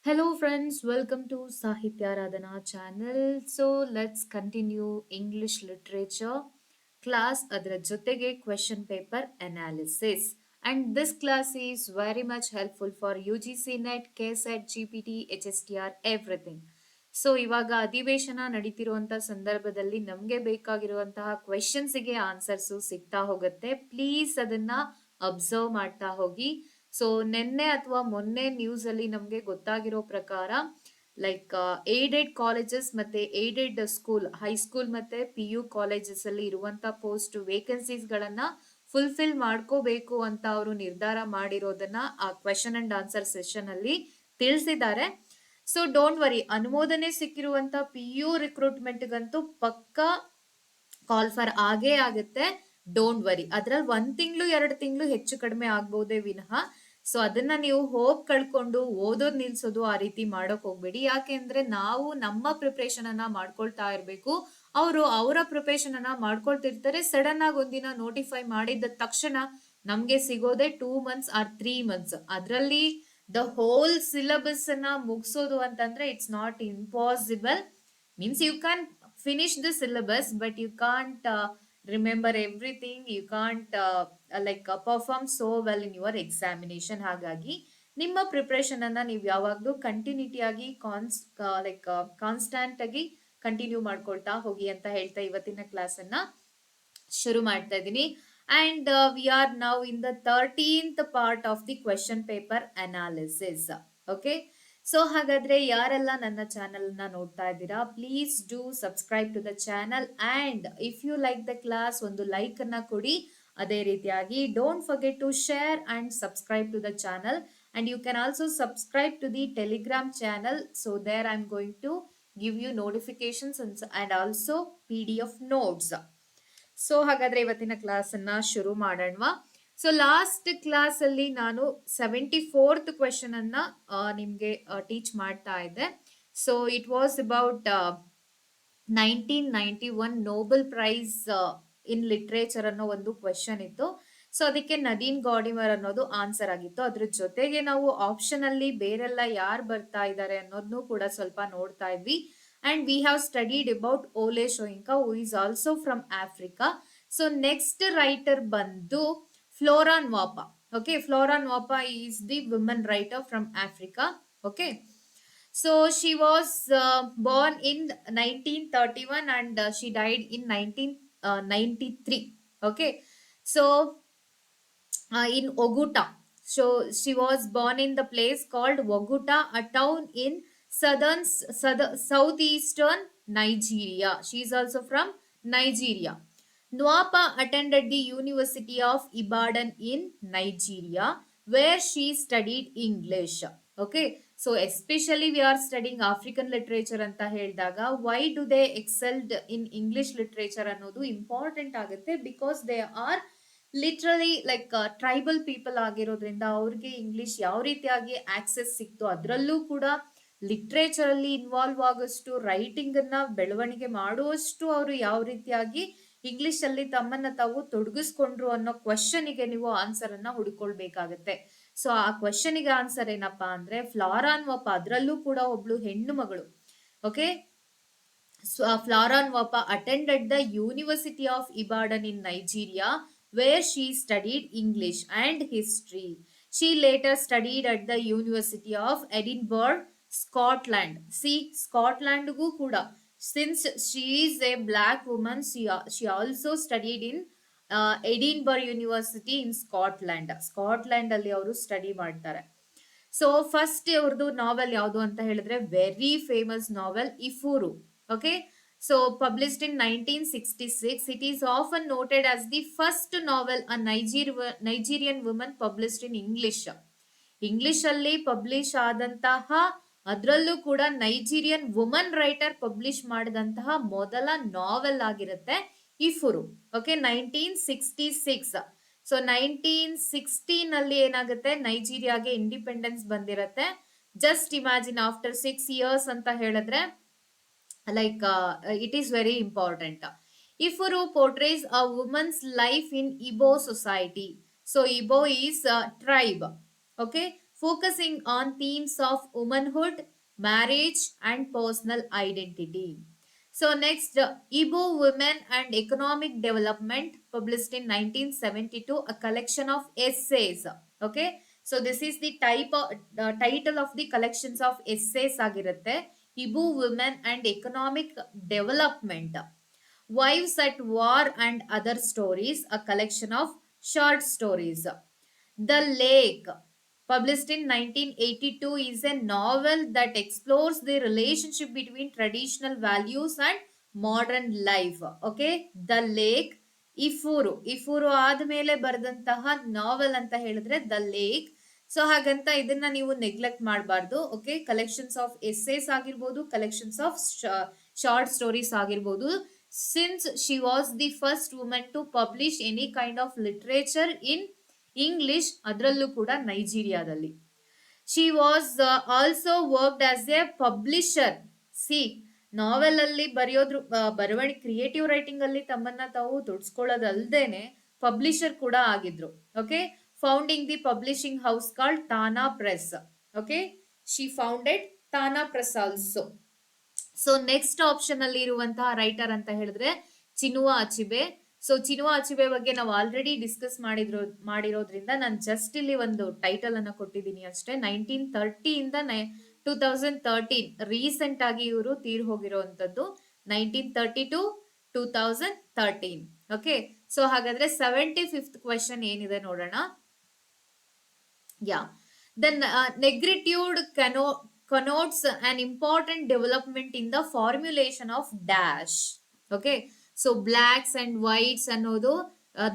Hello friends, welcome to Sahitya Radhana channel. So let's continue English literature class ಅದರ ಜೊತೆಗೆ question paper analysis. And this class is very much helpful for UGC NET, KSET, GPT, HSTR, everything. So ಇವಾಗ ಅಧಿವೇಶನ ನಡೀತಿರುವಂತಹ ಸಂದರ್ಭದಲ್ಲಿ ನಮಗೆ ಬೇಕಾಗಿರುವಂತಹ ಕ್ವೆಶನ್ಸ್ಗೆ answers ಸಿಗ್ತಾ ಹೋಗುತ್ತೆ. Please ಅದನ್ನ ಅಬ್ಸರ್ವ್ ಮಾಡ್ತಾ ಹೋಗಿ. ಸೊ ನಿನ್ನೆ ಅಥವಾ ಮೊನ್ನೆ ನ್ಯೂಸ್ ಅಲ್ಲಿ ನಮ್ಗೆ ಗೊತ್ತಾಗಿರೋ ಪ್ರಕಾರ ಲೈಕ್ ಏಡೆಡ್ ಕಾಲೇಜಸ್ ಮತ್ತೆ ಏಡೆಡ್ ಸ್ಕೂಲ್ ಹೈಸ್ಕೂಲ್ ಮತ್ತೆ PU ಕಾಲೇಜಸ್ ಅಲ್ಲಿ ಇರುವಂತ ಪೋಸ್ಟ್ ವೇಕೆನ್ಸೀಸ್ ಗಳನ್ನ ಫುಲ್ಫಿಲ್ ಮಾಡ್ಕೋಬೇಕು ಅಂತ ಅವರು ನಿರ್ಧಾರ ಮಾಡಿರೋದನ್ನ ಆ ಕ್ವೆಶನ್ ಅಂಡ್ ಆನ್ಸರ್ ಸೆಷನ್ ಅಲ್ಲಿ ತಿಳಿಸಿದ್ದಾರೆ. ಸೊ ಡೋಂಟ್ ವರಿ, ಅನುಮೋದನೆ ಸಿಕ್ಕಿರುವಂತ PU ರಿಕ್ರೂಟ್ಮೆಂಟ್ ಗಂತೂ ಪಕ್ಕಾ ಕಾಲ್ ಫಾರ್ ಆಗೇ ಆಗುತ್ತೆ. ಡೋಂಟ್ ವರಿ, ಅದ್ರಲ್ಲಿ 1 ತಿಂಗಳು 2 ತಿಂಗಳು ಹೆಚ್ಚು ಕಡಿಮೆ ಆಗ್ಬಹುದೇ ವಿನಃ ಸೊ ಅದನ್ನ ನೀವು ಹೋಪ್ ಕಳ್ಕೊಂಡು ಓದೋದ್ ನಿಲ್ಸೋದು ಆ ರೀತಿ ಮಾಡಕ್ ಹೋಗ್ಬೇಡಿ. ಯಾಕೆಂದ್ರೆ ನಾವು ನಮ್ಮ ಪ್ರಿಪರೇಷನ್ ಅನ್ನ ಮಾಡ್ಕೊಳ್ತಾ ಇರ್ಬೇಕು, ಅವರು ಅವರ ಪ್ರಿಪರೇಷನ್ ಅನ್ನ ಮಾಡ್ಕೊಳ್ತಿರ್ತಾರೆ. ಸಡನ್ ಆಗಿ ಒಂದಿನ ನೋಟಿಫೈ ಮಾಡಿದ ತಕ್ಷಣ ನಮ್ಗೆ ಸಿಗೋದೆ 2 ಮಂತ್ಸ್ ಆರ್ 3 ಮಂತ್ಸ್. ಅದ್ರಲ್ಲಿ ದ ಹೋಲ್ ಸಿಲೆಬಸ್ ಅನ್ನ ಮುಗಿಸೋದು ಅಂತಂದ್ರೆ it's not impossible. Means you can finish the syllabus but you can't remember everything. You can't perform so well in your examination. ಹಾಗಾಗಿ ನಿಮ್ಮ ಪ್ರಿಪರೇಷನ್ ಅನ್ನ ನೀವು ಯಾವಾಗ್ಲೂ ಕಂಟಿನ್ಯೂಟಿ ಆಗಿ ಕಾನ್ಸ್ಟಂಟ್ ಆಗಿ ಕಂಟಿನ್ಯೂ ಮಾಡ್ಕೊಳ್ತಾ ಹೋಗಿ ಅಂತ ಹೇಳ್ತಾ ಇವತ್ತಿನ ಕ್ಲಾಸ್ ಅನ್ನ ಶುರು ಮಾಡ್ತಾ ಇದ್ದೀನಿ. And we are now in the 13th part of the question paper analysis. Okay, so ಹಾಗಾದ್ರೆ ಯಾರೆಲ್ಲ ನನ್ನ ಚಾನೆಲ್ ನ ನೋಡ್ತಾ ಇದ್ದೀರಾ, please do subscribe to the channel and if you like the class ಒಂದು ಲೈಕ್ ಅನ್ನ ಕೊಡಿ. ಅದೇ ರೀತಿಯಾಗಿ don't forget to share and subscribe to the channel and you can also subscribe to the Telegram channel. So there I am going to give you notifications and also PDF notes. So ಹಾಗಾದ್ರೆ ಇವತ್ತಿನ class ಅನ್ನ ಶುರು ಮಾಡೋಣ. So last class ಅಲ್ಲಿ ನಾನು 74th question ಅನ್ನ ನಿಮ್ಗೆ teach ಮಾಡ್ತಾ ಇದ್ದೆ. So it was about 1991 Nobel prize in literature ಅನ್ನೋ ಒಂದು ಕ್ವೆಶನ್ ಇತ್ತು. ಸೊ ಅದಕ್ಕೆ ನದೀನ್ ಗಾಡಿಮರ್ ಅನ್ನೋದು ಆನ್ಸರ್ ಆಗಿತ್ತು. ಅದ್ರ ಜೊತೆಗೆ ನಾವು ಆಪ್ಷನ್ ಅಲ್ಲಿ ಬೇರೆಲ್ಲ ಯಾರು ಬರ್ತಾ ಇದ್ದಾರೆ ಅನ್ನೋದನ್ನು ಕೂಡ ಸ್ವಲ್ಪ ನೋಡ್ತಾ ಇದ್ವಿ. And we have studied about Ole Soyinka, who is also from Africa. So next writer bandu Flora Nwapa. Okay, Flora Nwapa is the woman writer from Africa. Okay, so she was born in 1931 and she died in 1993. Okay, so in Oguta. So she was born in the place called Oguta, a town in southeastern Nigeria. She is also from Nigeria. Nwapa attended the University of Ibadan in Nigeria, where she studied English. Okay, so especially we are studying African literature anta ಹೇಳಿದಾಗ why do they excelled in English literature ಅನ್ನೋದು important ಆಗುತ್ತೆ. Because they are literally like tribal people ಆಗಿರೋದ್ರಿಂದ ಅವ್ರಿಗೆ English ಯಾವ ರೀತಿಯಾಗಿ access ಸಿಕ್ತು, ಅದರಲ್ಲೂ ಕೂಡ ಲಿಟ್ರೇಚರ್ ಅಲ್ಲಿ ಇನ್ವಾಲ್ವ್ ಆಗೋಷ್ಟು, ರೈಟಿಂಗ್ ಅನ್ನ ಬೆಳವಣಿಗೆ ಮಾಡುವಷ್ಟು ಅವರು ಯಾವ ರೀತಿಯಾಗಿ ಇಂಗ್ಲಿಷ್ ಅಲ್ಲಿ ತಮ್ಮನ್ನ ತಾವು ತೊಡಗಿಸ್ಕೊಂಡ್ರು ಅನ್ನೋ ಕ್ವಶನ್ಗೆ ನೀವು ಆನ್ಸರ್ ಅನ್ನ ಹುಡುಕೊಳ್ಬೇಕಾಗತ್ತೆ. ಸೊ ಆ ಕ್ವಶನ್ಗೆ ಆನ್ಸರ್ ಏನಪ್ಪಾ ಅಂದ್ರೆ ಫ್ಲಾರಾ ಅನ್ವಪ್ಪ, ಅದರಲ್ಲೂ ಕೂಡ ಒಬ್ಳು ಹೆಣ್ಣು ಮಗಳು. Okay, so Flora Nwapa attended the University of Ibadan in Nigeria, where she studied English and history. She later studied at the University of Edinburgh, Scotland. See, Scotland gu kuda, since she is a black woman, she also studied in Edinburgh University in Scotland. Scotland ಅಲ್ಲಿ ಅವರು study ಮಾಡ್ತಾರೆ. So first ಅವ್ರದ್ದು ನಾವೆಲ್ ಯಾವುದು ಅಂತ ಹೇಳಿದ್ರೆ very famous novel ಇಫೂರು. Okay, so published in 1966, it is often noted as the first novel a Nigerian woman published in English. English ಅಲ್ಲಿ publish ಆದಂತಹ, ಅದರಲ್ಲೂ ಕೂಡ ನೈಜೀರಿಯನ್ ವುಮನ್ ರೈಟರ್ ಪಬ್ಲಿಷ್ ಮಾಡಿದಂತಹ ಮೊದಲ ನಾವೆಲ್ ಆಗಿರುತ್ತೆ ಇಫುರು. ಓಕೆ, 1966. ಸೊ 1916 ಅಲ್ಲಿ ಏನಾಗುತ್ತೆ, ನೈಜೀರಿಯಾಗೆ ಇಂಡಿಪೆಂಡೆನ್ಸ್ ಬಂದಿರತ್ತೆ. ಜಸ್ಟ್ ಇಮ್ಯಾಜಿನ್, ಆಫ್ಟರ್ 6 years ಅಂತ ಹೇಳಿದ್ರೆ like it is very important. Ifuru portrays a woman's life in Igbo society. So Igbo is a tribe. Okay, focusing on themes of womanhood, marriage, and personal identity. So next, Igbo Women and Economic Development, published in 1972, a collection of essays. Okay, so this is the title of the collections of essays ಆಗಿರುತ್ತೆ. Igbo Women and Economic Development, Wives at War and Other Stories, a collection of short stories. The Lake, published in 1982, is a novel that explores the relationship between traditional values and modern life. Okay, The Lake. ಇಫೂರು ಆದ್ಮೇಲೆ ಬರೆದಂತಹ ನಾವೆಲ್ ಅಂತ ಹೇಳಿದ್ರೆ the lake. So ಹಾಗಂತ ಇದನ್ನ ನೀವು neglect ಮಾಡಬಾರ್ದು. Okay, collections of essays ಆಗಿರ್ಬೋದು, collections of short stories ಆಗಿರ್ಬೋದು. Since she was the first woman to publish any kind of literature in English, ಅದರಲ್ಲೂ ಕೂಡ ನೈಜೀರಿಯಾದಲ್ಲಿ. She was also worked as a publisher. See, novel ಅಲ್ಲಿ ಬರವಣಿಗೆ creative writing ಅಲ್ಲಿ ತಮ್ಮನ್ನ ತಾವು ತೊಡಸ್ಕೊಳ್ಳೋದಲ್ದೇನೆ ಪಬ್ಲಿಷರ್ ಕೂಡ ಆಗಿದ್ರು. Okay, founding the publishing house called Tana press. Okay, she founded Tana press also. So next option ಅಲ್ಲಿ ಇರುವಂತಹ ರೈಟರ್ ಅಂತ ಹೇಳಿದ್ರೆ Chinua Achebe. So Chinua Achebe ಬಗ್ಗೆ ನಾವು ಆಲ್ರೆಡಿ ಡಿಸ್ಕಸ್ ಮಾಡಿರೋದ್ರಿಂದ ನಾನು ಜಸ್ಟ್ ಇಲ್ಲಿ ಒಂದು ಟೈಟಲ್ ಅನ್ನ ಕೊಟ್ಟಿದ್ದೀನಿ ಅಷ್ಟೇ. 1930 ಇಂದ 2013, ರೀಸೆಂಟ್ ಆಗಿ ಇವರು ತೀರ್ ಹೋಗಿರುವಂತದ್ದು 1930 to 2013. ಓಕೆ, ಸೊ ಹಾಗಾದ್ರೆ 75th ಕ್ವೆಶನ್ ಏನಿದೆ ನೋಡೋಣ. ಯಾ, the ನೆಗ್ರಿಟ್ಯೂಡ್ connotes an important development in the formulation of dash. Okay, so blacks and whites ಅನ್ನೋದು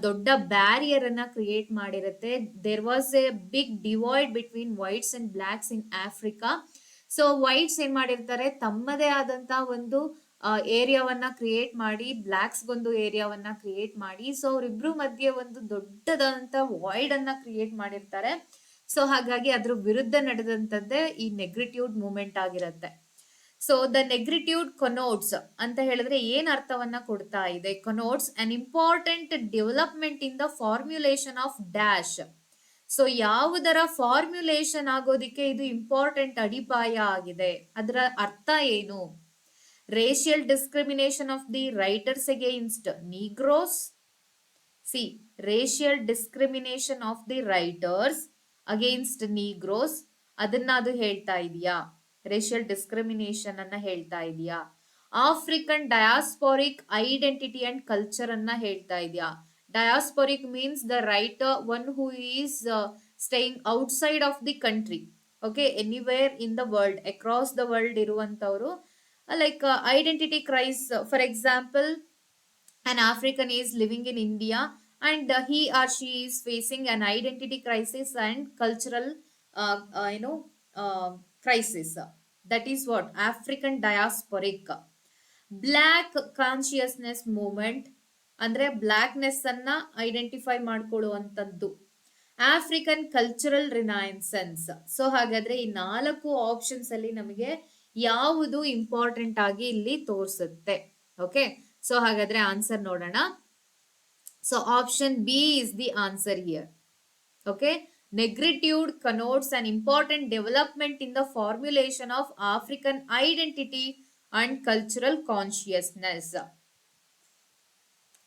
ದೊಡ್ಡ ಬ್ಯಾರಿಯರ್ ಅನ್ನ ಕ್ರಿಯೇಟ್ ಮಾಡಿರುತ್ತೆ. There was a big divide between whites and blacks in Africa. So whites ಏನ್ ಮಾಡಿರ್ತಾರೆ, ತಮ್ಮದೇ ಆದಂತಹ ಒಂದು ಏರಿಯಾವನ್ನ ಕ್ರಿಯೇಟ್ ಮಾಡಿ, ಬ್ಲಾಕ್ಸ್ಗೊಂದು ಏರಿಯಾವನ್ನ ಕ್ರಿಯೇಟ್ ಮಾಡಿ, ಸೊ ಅವರಿಬ್ರು ಮಧ್ಯೆ ಒಂದು ದೊಡ್ಡದಾದಂತ ವಾಯ್ಡ್ ಅನ್ನ ಕ್ರಿಯೇಟ್ ಮಾಡಿರ್ತಾರೆ. ಸೊ ಹಾಗಾಗಿ ಅದ್ರ ವಿರುದ್ಧ ನಡೆದಂತದ್ದೇ ಈ ನೆಗ್ರಿಟ್ಯೂಡ್ ಮೂವ್ಮೆಂಟ್ ಆಗಿರುತ್ತೆ. ಸೊ ದ ನೆಗ್ರಿಟ್ಯೂಡ್ ಕೊನೋಟ್ಸ್ ಅಂತ ಹೇಳಿದ್ರೆ ಏನ್ ಅರ್ಥವನ್ನ ಕೊಡ್ತಾ ಇದೆ? Connotes an important development in the formulation of dash. So ಯಾವುದರ ಫಾರ್ಮ್ಯುಲೇಷನ್ ಆಗೋದಿಕ್ಕೆ ಇದು ಇಂಪಾರ್ಟೆಂಟ್ ಅಡಿಪಾಯ ಆಗಿದೆ. ಅದರ ಅರ್ಥ ಏನು? Racial discrimination of the writers against Negroes. See, racial discrimination of the writers against Negroes, ಅದನ್ನ ಅದು ಹೇಳ್ತಾ ಇದೆಯಾ? ರೇಷಿಯಲ್ ಡಿಸ್ಕ್ರಿಮಿನೇಷನ್ ಅನ್ನ ಹೇಳ್ತಾ ಇದೆಯಾ? African diasporic identity and culture ಅನ್ನ ಹೇಳ್ತಾ ಇದೆಯಾ? ಡಯಾಸ್ಪೋರಿಕ್ means the writer one who is staying outside of the country. Okay, anywhere in the world, across the world ಇರುವಂತವರು. Like identity crisis, for example, an African is living in India and he or she is facing an identity crisis and cultural crisis. That is what African diasporic. Black consciousness movement ಅಂದ್ರೆ blackness ಅನ್ನ identify ಮಾಡ್ಕೊಳ್ಳುವಂಥದ್ದು. African cultural renaissance. So ಹಾಗಾದ್ರೆ ಈ 4 options ಅಲ್ಲಿ ನಮಗೆ ಯಾವುದು important ಆಗಿ ಇಲ್ಲಿ ತೋರಿಸುತ್ತೆ? ಓಕೆ, ಸೊ ಹಾಗಾದ್ರೆ ಆನ್ಸರ್ ನೋಡೋಣ. So option B is the answer here. Okay, negritude connotes an important development in the formulation of African identity and cultural consciousness.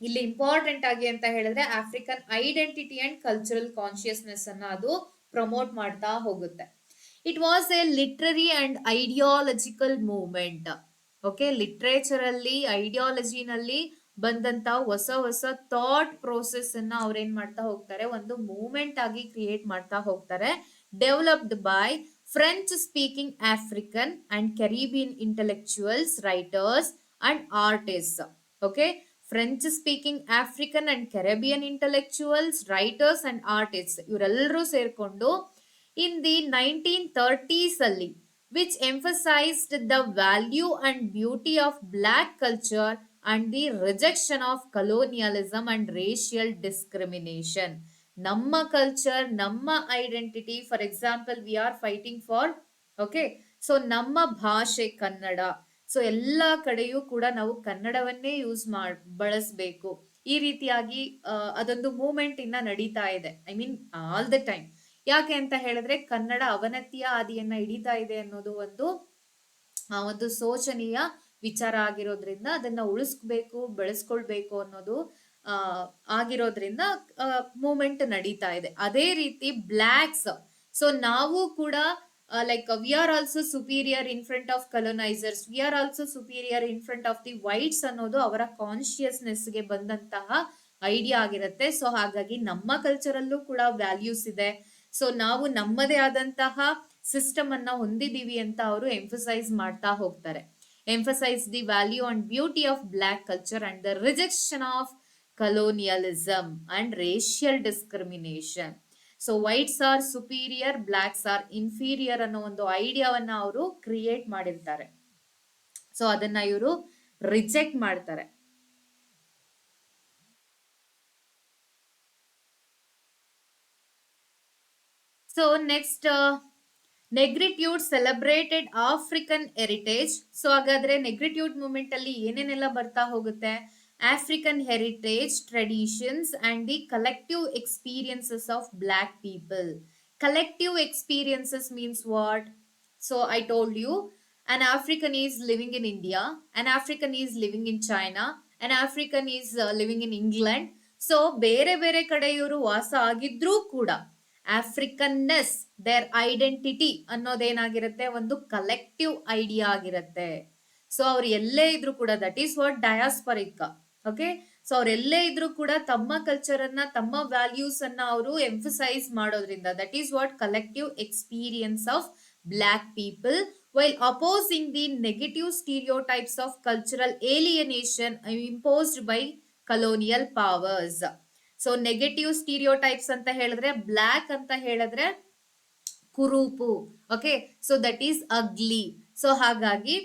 ಇಲ್ಲಿ ಇಂಪಾರ್ಟೆಂಟ್ ಆಗಿ ಅಂತ ಹೇಳಿದ್ರೆ African identity and cultural consciousness ಅನ್ನ ಅದು promote ಮಾಡ್ತಾ ಹೋಗುತ್ತೆ. It was A literary and ideological movement. Okay, literature ಅಲ್ಲಿ, ಐಡಿಯಾಲಜಿನಲ್ಲಿ ಬಂದಂತ ಹೊಸ ಥಾಟ್ ಪ್ರೋಸೆಸ್ ಅನ್ನ ಅವ್ರೇನ್ ಮಾಡ್ತಾ ಹೋಗ್ತಾರೆ, ಒಂದು ಮೂವ್ಮೆಂಟ್ ಆಗಿ ಕ್ರಿಯೇಟ್ ಮಾಡ್ತಾ ಹೋಗ್ತಾರೆ. Developed by French speaking African and Caribbean intellectuals, writers and artist. Okay, French speaking African and Caribbean intellectuals, writers and artist ಇವರೆಲ್ಲರೂ ಸೇರ್ಕೊಂಡು in the 1930s ಅಲ್ಲಿ, which emphasized the value and beauty of black culture and the rejection of colonialism and racial discrimination. ನಮ್ಮ culture, ನಮ್ಮ identity, for example we are fighting for, okay, so ನಮ್ಮ ಭಾಷೆ Kannada. So ಎಲ್ಲಾ ಕಡೆಯೂ ಕೂಡ ನಾವು ಕನ್ನಡವನ್ನೇ ಬಳಸಬೇಕು. ಈ ರೀತಿಯಾಗಿ ಅದೊಂದು ಮೂವ್ಮೆಂಟ್ ಇನ್ನ ನಡೀತಾ ಇದೆ. I mean all the time. ಯಾಕೆ ಅಂತ ಹೇಳಿದ್ರೆ ಕನ್ನಡ ಅವನತಿಯ ಹಾದಿಯನ್ನ ಹಿಡಿತಾ ಇದೆ ಅನ್ನೋದು ಒಂದು ಶೋಚನೀಯ ವಿಚಾರ ಆಗಿರೋದ್ರಿಂದ ಅದನ್ನ ಉಳಿಸ್ಬೇಕು ಬೆಳೆಸ್ಕೊಳ್ಬೇಕು ಅನ್ನೋದು ಆ ಆಗಿರೋದ್ರಿಂದ ಮೂಮೆಂಟ್ ನಡೀತಾ ಇದೆ. ಅದೇ ರೀತಿ ಬ್ಲ್ಯಾಕ್ಸ್, ಸೊ ನಾವು ಕೂಡ like we are also superior in front of colonisers, we are also superior in front of the whites ಅನ್ನೋದು ಅವರ ಕಾನ್ಶಿಯಸ್ನೆಸ್ ಗೆ ಬಂದಂತಹ ಐಡಿಯಾ ಆಗಿರುತ್ತೆ. ಸೊ ಹಾಗಾಗಿ ನಮ್ಮ ಕಲ್ಚರ್ ಅಲ್ಲೂ ಕೂಡ ವ್ಯಾಲ್ಯೂಸ್ ಇದೆ. ಸೊ ನಾವು ನಮ್ಮದೇ ಆದಂತಹ ಸಿಸ್ಟಮ್ ಅನ್ನ ಹೊಂದಿದೀವಿ ಅಂತ ಅವರು ಎಂಫಸೈಸ್ ಮಾಡ್ತಾ ಹೋಗ್ತಾರೆ. Emphasize the value and beauty of black culture and the rejection of colonialism and racial discrimination. So whites are superior, blacks are inferior ಅನ್ನೋ ಒಂದು ಐಡಿಯಾವನ್ನ ಅವರು ಕ್ರಿಯೇಟ್ ಮಾಡಿರ್ತಾರೆ. ಸೊ ಅದನ್ನ ಇವರು ರಿಜೆಕ್ಟ್ ಮಾಡ್ತಾರೆ. So next, negritude celebrated African heritage. So ಹಾಗಾದ್ರೆ negritude movement ಅಲ್ಲಿ ಏನೇನೆಲ್ಲ ಬರ್ತಾ ಹೋಗುತ್ತೆ? African heritage, traditions and the collective experiences of black people. Collective experiences means what? So I told you, an African is living in India, an African is living in China, an African is living in England. So ಬೇರೆ ಬೇರೆ ಕಡೆ ಇವರು ವಾಸ ಆಗಿದ್ರೂ ಕೂಡ ಆಫ್ರಿಕನ್ನೆಸ್, there identity ಅನ್ನೋದೇನಾಗಿರುತ್ತೆ, ಒಂದು collective idea ಆಗಿರುತ್ತೆ. So ಅವ್ರು ಎಲ್ಲೇ ಇದ್ರು ಕೂಡ, that is what diasporic. Okay, so ಅವ್ರೆಲ್ಲೇ ಇದ್ರು ಕೂಡ ತಮ್ಮ ಕಲ್ಚರ್ ಅನ್ನ, ತಮ್ಮ ವ್ಯಾಲ್ಯೂಸ್ ಅನ್ನ ಅವರು ಎಂಫಸೈಸ್ ಮಾಡೋದ್ರಿಂದ, that is what collective experience of black people, while opposing the negative stereotypes of cultural alienation imposed by colonial powers. So negative stereotypes ಅಂತ ಹೇಳಿದ್ರೆ, ಬ್ಲಾಕ್ ಅಂತ ಹೇಳಿದ್ರೆ ಕುರೂಪು, okay, so that is ugly. So ಹಾಗಾಗಿ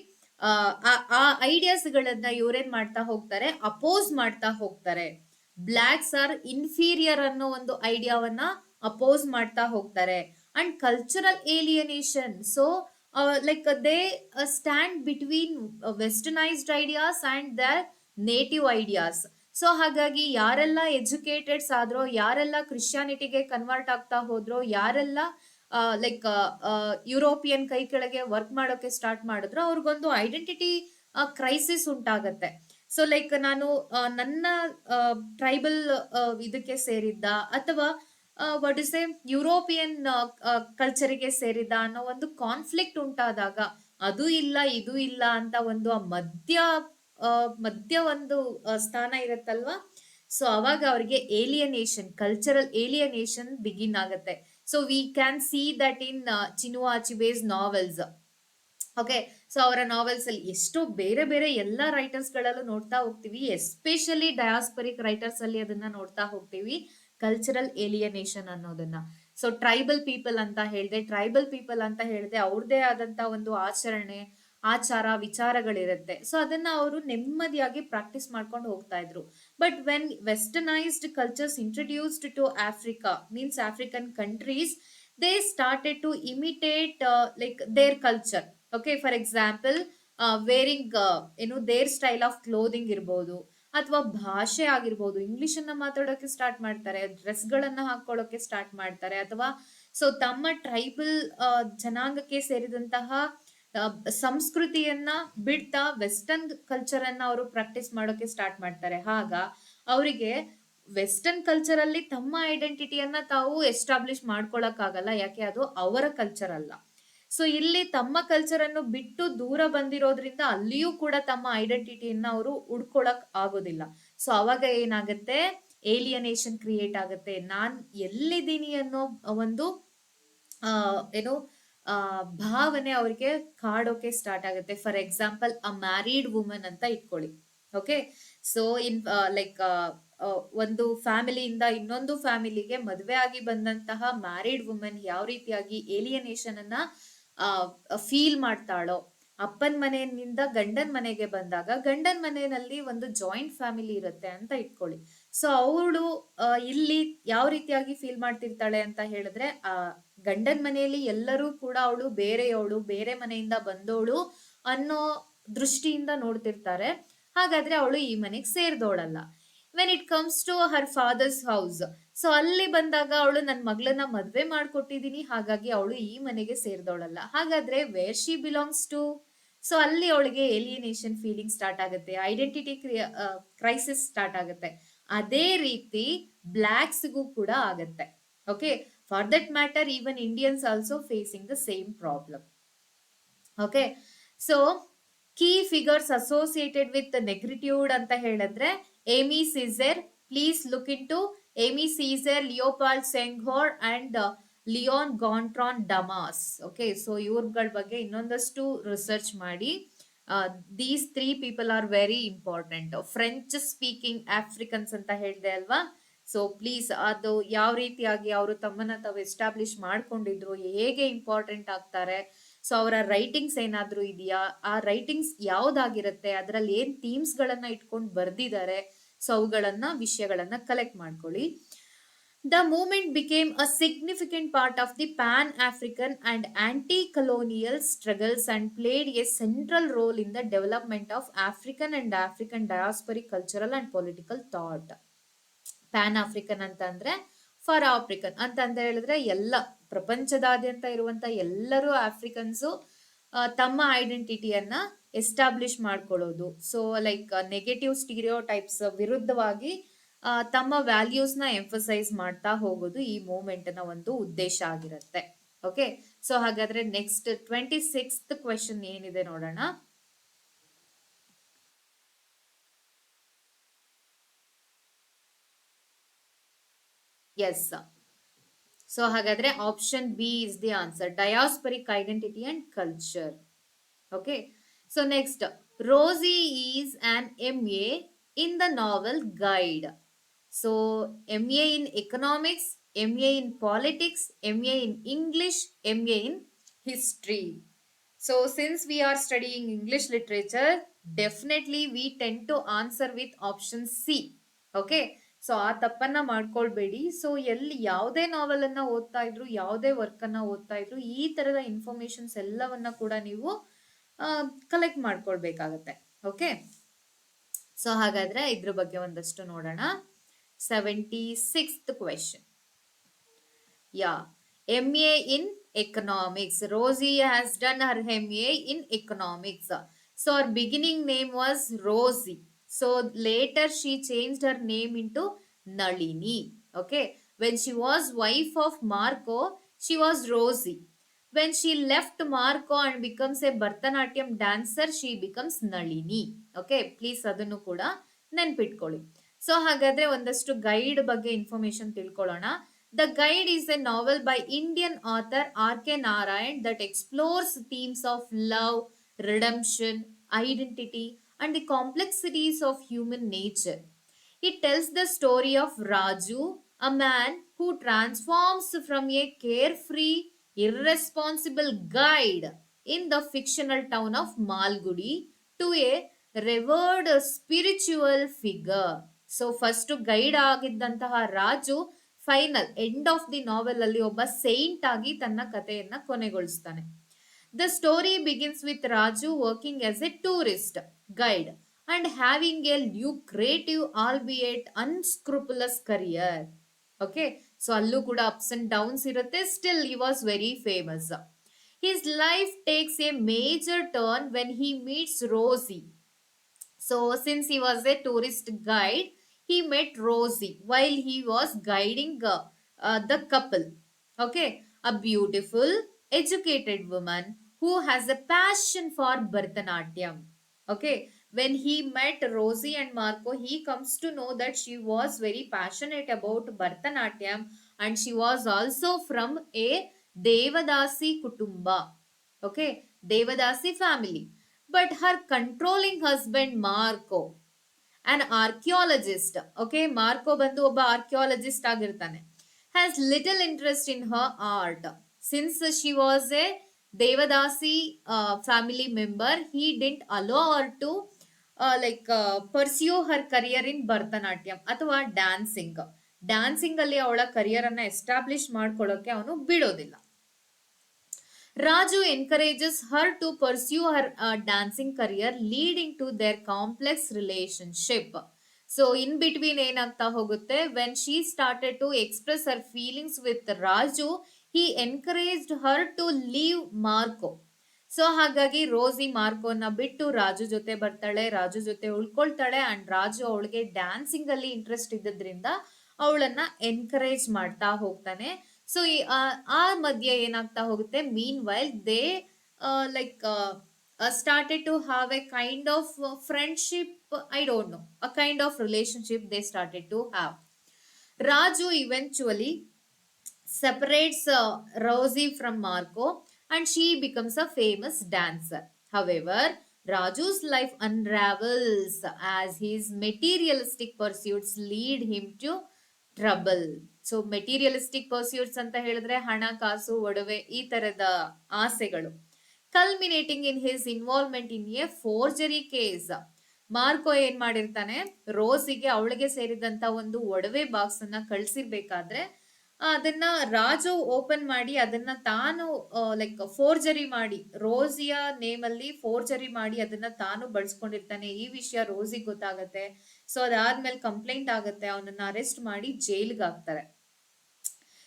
ಆ ideas ಗಳನ್ನ ಇವ್ರೇನ್ ಮಾಡ್ತಾ ಹೋಗ್ತಾರೆ, ಅಪೋಸ್ ಮಾಡ್ತಾ ಹೋಗ್ತಾರೆ. ಬ್ಲ್ಯಾಕ್ಸ್ ಆರ್ ಇನ್ಫೀರಿಯರ್ ಅನ್ನೋ ಒಂದು ಐಡಿಯಾವನ್ನ ಅಪೋಸ್ ಮಾಡ್ತಾ ಹೋಗ್ತಾರೆ. And cultural alienation, so like they stand between westernised ideas and their native ideas. So ಹಾಗಾಗಿ ಯಾರೆಲ್ಲ ಎಜುಕೇಟೆಡ್ಸ್ ಆದ್ರೋ, ಯಾರೆಲ್ಲ ಕ್ರಿಶ್ಚಿಯಾನಿಟಿಗೆ ಕನ್ವರ್ಟ್ ಆಗ್ತಾ ಹೋದ್ರೋ, ಯಾರೆಲ್ಲ ಲೈಕ್ ಯುರೋಪಿಯನ್ ಕೈ ಕೆಳಗೆ ವರ್ಕ್ ಮಾಡೋಕೆ ಸ್ಟಾರ್ಟ್ ಮಾಡಿದ್ರು, ಅವ್ರಿಗೊಂದು ಐಡೆಂಟಿಟಿ ಕ್ರೈಸಿಸ್ ಉಂಟಾಗತ್ತೆ. ಸೊ ಲೈಕ್ ನಾನು ನನ್ನ ಟ್ರೈಬಲ್ ಇದಕ್ಕೆ ಸೇರಿದ್ದ, ಅಥವಾ ವಾಟ್ ಇಸ್ ಎ ಯುರೋಪಿಯನ್ ಕಲ್ಚರಿಗೆ ಸೇರಿದ್ದ ಅನ್ನೋ ಒಂದು ಕಾನ್ಫ್ಲಿಕ್ಟ್ ಉಂಟಾದಾಗ, ಅದು ಇಲ್ಲ ಇದು ಇಲ್ಲ ಅಂತ ಒಂದು ಮಧ್ಯ ಒಂದು ಸ್ಥಾನ ಇರುತ್ತಲ್ವಾ, ಸೊ ಅವಾಗ ಅವರಿಗೆ ಏಲಿಯನೇಷನ್, ಕಲ್ಚರಲ್ ಏಲಿಯನೇಷನ್ ಬಿಗಿನ್ ಆಗತ್ತೆ. So we can see that in Chinua Achebe's novels. Okay, so ಅವರ ನಾವೆಲ್ಸ್ ಅಲ್ಲಿ ಎಷ್ಟೋ ಬೇರೆ ಬೇರೆ ಎಲ್ಲಾ ರೈಟರ್ಸ್ ಗಳಲ್ಲೂ ನೋಡ್ತಾ ಹೋಗ್ತೀವಿ, ಎಸ್ಪೆಷಲಿ ಡಯಾಸ್ಪರಿಕ್ ರೈಟರ್ಸ್ ಅಲ್ಲಿ ಅದನ್ನ ನೋಡ್ತಾ ಹೋಗ್ತೀವಿ, ಕಲ್ಚರಲ್ ಏಲಿಯನೇಷನ್ ಅನ್ನೋದನ್ನ. ಸೊ ಟ್ರೈಬಲ್ ಪೀಪಲ್ ಅಂತ ಹೇಳಿದೆ, ಅವ್ರದೇ ಆದಂತ ಒಂದು ಆಚಾರ ವಿಚಾರಗಳಿರುತ್ತೆ. ಸೊ ಅದನ್ನ ಅವರು ನೆಮ್ಮದಿಯಾಗಿ ಪ್ರಾಕ್ಟೀಸ್ ಮಾಡ್ಕೊಂಡು ಹೋಗ್ತಾ ಇದ್ರು. But when westernized cultures introduced to Africa, means African countries, they started to imitate like their culture. Okay, for example wearing their style of clothing ಇರ್ಬೋದು, ಅಥವಾ ಭಾಷೆ ಆಗಿರ್ಬೋದು. ಇಂಗ್ಲಿಷ್ ಅನ್ನ ಮಾತಾಡೋಕೆ ಸ್ಟಾರ್ಟ್ ಮಾಡ್ತಾರೆ, ಡ್ರೆಸ್ ಗಳನ್ನ ಹಾಕೊಳ್ಳೋಕೆ ಸ್ಟಾರ್ಟ್ ಮಾಡ್ತಾರೆ, ಅಥವಾ ಸೊ ತಮ್ಮ ಟ್ರೈಬಲ್ ಜನಾಂಗಕ್ಕೆ ಸೇರಿದಂತಹ ಸಂಸ್ಕೃತಿಯನ್ನ ಬಿಡ್ತಾ ವೆಸ್ಟರ್ನ್ ಕಲ್ಚರ್ ಅನ್ನ ಅವರು ಪ್ರಾಕ್ಟೀಸ್ ಮಾಡೋಕೆ ಸ್ಟಾರ್ಟ್ ಮಾಡ್ತಾರೆ. ಆಗ ಅವರಿಗೆ ವೆಸ್ಟರ್ನ್ ಕಲ್ಚರ್ ಅಲ್ಲಿ ತಮ್ಮ ಐಡೆಂಟಿಟಿಯನ್ನ ತಾವು ಎಸ್ಟಾಬ್ಲಿಷ್ ಮಾಡ್ಕೊಳಕ್ ಆಗಲ್ಲ, ಯಾಕೆ ಅದು ಅವರ ಕಲ್ಚರ್ ಅಲ್ಲ. ಸೊ ಇಲ್ಲಿ ತಮ್ಮ ಕಲ್ಚರ್ ಅನ್ನು ಬಿಟ್ಟು ದೂರ ಬಂದಿರೋದ್ರಿಂದ ಅಲ್ಲಿಯೂ ಕೂಡ ತಮ್ಮ ಐಡೆಂಟಿಟಿಯನ್ನ ಅವರು ಉಡ್ಕೊಳಕ್ ಆಗೋದಿಲ್ಲ. ಸೊ ಅವಾಗ ಏನಾಗುತ್ತೆ, ಏಲಿಯನೇಷನ್ ಕ್ರಿಯೇಟ್ ಆಗುತ್ತೆ. ನಾನ್ ಎಲ್ಲಿದ್ದೀನಿ ಅನ್ನೋ ಒಂದು ಭಾವನೆ ಅವರಿಗೆ ಕಾಡೋಕೆ ಸ್ಟಾರ್ಟ್ ಆಗುತ್ತೆ. For example, a married woman ಅಂತ ಇಟ್ಕೊಳ್ಳಿ. ಓಕೆ, ಸೊ ಇನ್ ಲೈಕ್ ಒಂದು ಫ್ಯಾಮಿಲಿಯಿಂದ ಇನ್ನೊಂದು ಫ್ಯಾಮಿಲಿಗೆ ಮದುವೆ ಆಗಿ ಬಂದಂತಹ ಮ್ಯಾರಿಡ್ ವುಮನ್ ಯಾವ ರೀತಿಯಾಗಿ ಏಲಿಯನೇಷನ್ ಅನ್ನ ಫೀಲ್ ಮಾಡ್ತಾಳೋ, ಅಪ್ಪನ ಮನೆಯಿಂದ ಗಂಡನ ಮನೆಗೆ ಬಂದಾಗ ಗಂಡನ ಮನೆಯಲ್ಲಿ ಒಂದು ಜಾಯಿಂಟ್ ಫ್ಯಾಮಿಲಿ ಇರುತ್ತೆ ಅಂತ ಇಟ್ಕೊಳ್ಳಿ. ಸೊ ಅವಳು ಇಲ್ಲಿ ಯಾವ ರೀತಿಯಾಗಿ ಫೀಲ್ ಮಾಡ್ತಿರ್ತಾಳೆ ಅಂತ ಹೇಳಿದ್ರೆ, ಗಂಡನ ಮನೆಯಲ್ಲಿ ಎಲ್ಲರೂ ಕೂಡ ಅವಳು ಬೇರೆಯವಳು, ಬೇರೆ ಮನೆಯಿಂದ ಬಂದವಳು ಅನ್ನೋ ದೃಷ್ಟಿಯಿಂದ ನೋಡ್ತಿರ್ತಾರೆ. ಹಾಗಾದ್ರೆ ಅವಳು ಈ ಮನೆಗೆ ಸೇರ್ದೋಳಲ್ಲ. When it comes to her father's house, so ಅಲ್ಲಿ ಬಂದಾಗ ಅವಳು ನನ್ನ ಮಗಳನ್ನ ಮದ್ವೆ ಮಾಡ್ಕೊಟ್ಟಿದೀನಿ, ಹಾಗಾಗಿ ಅವಳು ಈ ಮನೆಗೆ ಸೇರಿದವಳಲ್ಲ. ಹಾಗಾದ್ರೆ where she belongs to? So ಅಲ್ಲಿ ಅವಳಿಗೆ ಏಲಿಯನೇಷನ್ ಫೀಲಿಂಗ್ ಸ್ಟಾರ್ಟ್ ಆಗುತ್ತೆ, ಐಡೆಂಟಿಟಿ ಕ್ರೈಸಿಸ್ ಸ್ಟಾರ್ಟ್ ಆಗುತ್ತೆ. ಅದೇ ರೀತಿ ಬ್ಲ್ಯಾಕ್ಸ್ಗೂ ಕೂಡ ಆಗತ್ತೆ. Okay, for that matter even Indians also facing the same problem. Okay, so key figures associated with negritude ಅಂತ ಹೇಳಿದ್ರೆ Aimé Césaire, please look into Aimé Césaire, Léopold Senghor and Léon Gontran Damas. Okay, so ಇವ್ರಗಳ ಬಗ್ಗೆ ಇನ್ನೊಂದಷ್ಟು research ಮಾಡಿ. These 3 people are very important. French speaking Africans ಅಂತ ಹೇಳಿದೆ ಅಲ್ವಾ, so please ಅದು ಯಾವ ರೀತಿಯಾಗಿ ಅವರು ತಮ್ಮನ್ನ ತಾವು ಎಸ್ಟಾಬ್ಲಿಷ್ ಮಾಡ್ಕೊಂಡಿದ್ರು, ಹೇಗೆ ಇಂಪಾರ್ಟೆಂಟ್ ಆಗ್ತಾರೆ, ಸೊ ಅವರ ರೈಟಿಂಗ್ಸ್ ಏನಾದ್ರೂ ಇದೆಯಾ, ಆ ರೈಟಿಂಗ್ಸ್ ಯಾವ್ದಾಗಿರುತ್ತೆ, ಅದರಲ್ಲಿ ಏನ್ ಥೀಮ್ಸ್ ಗಳನ್ನ ಇಟ್ಕೊಂಡು ಬರ್ದಿದ್ದಾರೆ, ಸೊ ಅವುಗಳನ್ನ ವಿಷಯಗಳನ್ನ ಕಲೆಕ್ಟ್ ಮಾಡ್ಕೊಳ್ಳಿ. The movement became a significant part of the Pan-African and anti-colonial struggles and played a central role in the development of African and African diasporic cultural and political thought. PAN African ಅಂತ ಅಂದ್ರೆ for African ಅಂತ ಹೇಳಿದ್ರೆ ಎಲ್ಲ ಪ್ರಪಂಚದಾದ್ಯಂತ ಇರುವಂತ ಎಲ್ಲರೂ Africans ತಮ್ಮ ಐಡೆಂಟಿಟಿಯನ್ನ establish ಮಾಡ್ಕೊಳ್ಳೋದು. So like negative stereo types ವಿರುದ್ಧವಾಗಿ ತಮ್ಮ ವ್ಯಾಲ್ಯೂಸ್ ನ ಎಂಫಸೈಸ್ ಮಾಡ್ತಾ ಹೋಗೋದು ಈ ಮೂವ್ಮೆಂಟ್ ನ ಒಂದು ಉದ್ದೇಶ ಆಗಿರುತ್ತೆ. ಓಕೆ, ಸೊ ಹಾಗಾದ್ರೆ ನೆಕ್ಸ್ಟ್ 26th ಕ್ವೆಶನ್ ಏನಿದೆ ನೋಡೋಣ. ಎಸ್, ಸೊ ಹಾಗಾದ್ರೆ option B is the answer, diasporic identity and culture. Okay, so next, Rosie is on MA in the novel guide. So MA in economics, MA in politics, MA in English, MA in history. So since we are studying English literature, definitely we tend to answer with option C. Okay, so ಆ ತಪ್ಪನ್ನ ಮಾಡ್ಕೊಳ್ಬೇಡಿ. So ಎಲ್ಲಿ ಯಾವುದೇ ನಾವೆಲ್ ಅನ್ನ ಓದ್ತಾ ಇದ್ರು, ಯಾವುದೇ work ಅನ್ನ ಓದ್ತಾ ಇದ್ರು, ಈ ತರದ ಇನ್ಫಾರ್ಮೇಶನ್ಸ್ ಎಲ್ಲವನ್ನ ಕೂಡ ನೀವು ಕಲೆಕ್ಟ್ ಮಾಡ್ಕೊಳ್ಬೇಕಾಗತ್ತೆ. ಓಕೆ, ಸೊ ಹಾಗಾದ್ರೆ ಇದ್ರ ಬಗ್ಗೆ ಒಂದಷ್ಟು ನೋಡೋಣ. 76th question. Yeah, MA in economics. Rosie has done her MA in economics. So her beginning name was Rosie. So later she changed her name into Nalini. Okay, when she was wife of Marco, she was Rosie. When she left Marco and becomes a Bharatanatyam dancer, she becomes Nalini. Okay, please ಅದನ್ನು ಕೂಡ ನೆನ್ಪಿಟ್ಕೊಳ್ಳಿ. So ಹಾಗಾದ್ರೆ ಒಂದಷ್ಟು guide ಬಗ್ಗೆ information ತಿಳ್ಕೊಳ್ಳೋಣ. The guide is A novel by Indian author R.K. Narayan that explores themes of love, redemption, identity and the complexities of human nature. It tells the story of Raju, a man who transforms from a carefree, irresponsible guide in the fictional town of Malgudi to a revered spiritual figure. So first guide ಆಗಿದ್ದಂತಹ Raju final end of the novel ಅಲ್ಲಿ ಒಬ್ಬ saint ಆಗಿ ತನ್ನ ಕಥೆಯನ್ನ ಕೊನೆಗೊಳಿಸ್ತಾನೆ. The story begins with Raju working as a tourist guide and having a lucrative albeit unscrupulous career. Okay, so ಅಲ್ಲೂ ಕೂಡ ups and downs ಇರುತ್ತೆ. Still he was very famous. His life takes a major turn when he meets Rosie. So since he was a tourist guide, he met Rosie while he was guiding the couple. Okay, a beautiful, educated woman who has a passion for Bharatanatyam. Okay, when he met Rosie and Marco, he comes to know that she was very passionate about Bharatanatyam and she was also from a Devadasi Kutumba. Okay, Devadasi family. But her controlling husband Marco, an archaeologist, okay, Marco ಬಂದು ಒಬ್ಬ archaeologist ಆಗಿರ್ತಾನೆ, has little interest in her art. Since she was a Devadasi family member, he didn't allow her to pursue her career in Bharatanatyam ಅಥವಾ dancing. Dancing ಅಲ್ಲಿ ಅವಳ career ಅನ್ನ establish ಮಾಡ್ಕೊಳ್ಳೋಕೆ ಅವನು ಬಿಡೋದಿಲ್ಲ. Raju encourages her to pursue her dancing career, leading to their complex relationship. So in between ಏನಾಗ್ತಾ ಹೋಗುತ್ತೆ, when she started to express her feelings with Raju, he encouraged her to leave Marco. So ಹಾಗಾಗಿ Rosie ಮಾರ್ಕೋನ ಬಿಟ್ಟು ರಾಜು ಜೊತೆ ಬರ್ತಾಳೆ, ರಾಜು ಜೊತೆ ಉಳ್ಕೊಳ್ತಾಳೆ. And Raju ಅವಳಿಗೆ dancing ಅಲ್ಲಿ interest ಇದ್ದದ್ರಿಂದ ಅವಳನ್ನ ಎನ್ಕರೇಜ್ ಮಾಡ್ತಾ ಹೋಗ್ತಾನೆ. ಸೊ ಆ ಮಧ್ಯೆ ಏನಾಗ್ತಾ ಹೋಗುತ್ತೆ, meanwhile they like started to have a kind of friendship, I don't know, a kind of relationship they started to have. Raju eventually separates Rosie from Marco and she becomes a famous dancer. However, Raju's life unravels as his materialistic pursuits lead him to trouble. So materialistic pursuits ಅಂತ ಹೇಳಿದ್ರೆ ಹಣಕಾಸು, ಒಡವೆ, ಈ ತರದ ಆಸೆಗಳು. Culminating in his involvement in a forgery case. Marco ಏನ್ ಮಾಡಿರ್ತಾನೆ, ರೋಸಿಗೆ ಅವಳಿಗೆ ಸೇರಿದಂತ ಒಂದು ಒಡವೆ ಬಾಕ್ಸ್ ಅನ್ನ ಕಳ್ಸಿರ್ಬೇಕಾದ್ರೆ ಅದನ್ನ ರಾಜು ಓಪನ್ ಮಾಡಿ ಅದನ್ನ ತಾನು ಲೈಕ್ ಫೋರ್ಜರಿ ಮಾಡಿ, ರೋಸಿಯ ನೇಮ್ ಅಲ್ಲಿ ಫೋರ್ಜರಿ ಮಾಡಿ ಅದನ್ನ ತಾನು ಬಳಸ್ಕೊಂಡಿರ್ತಾನೆ. ಈ ವಿಷಯ ರೋಸಿಗೆ ಗೊತ್ತಾಗತ್ತೆ. ಸೊ ಅದಾದ್ಮೇಲೆ ಕಂಪ್ಲೇಂಟ್ ಆಗತ್ತೆ, ಅವನನ್ನ ಅರೆಸ್ಟ್ ಮಾಡಿ ಜೈಲ್ಗೆ ಹಾಕ್ತಾರೆ.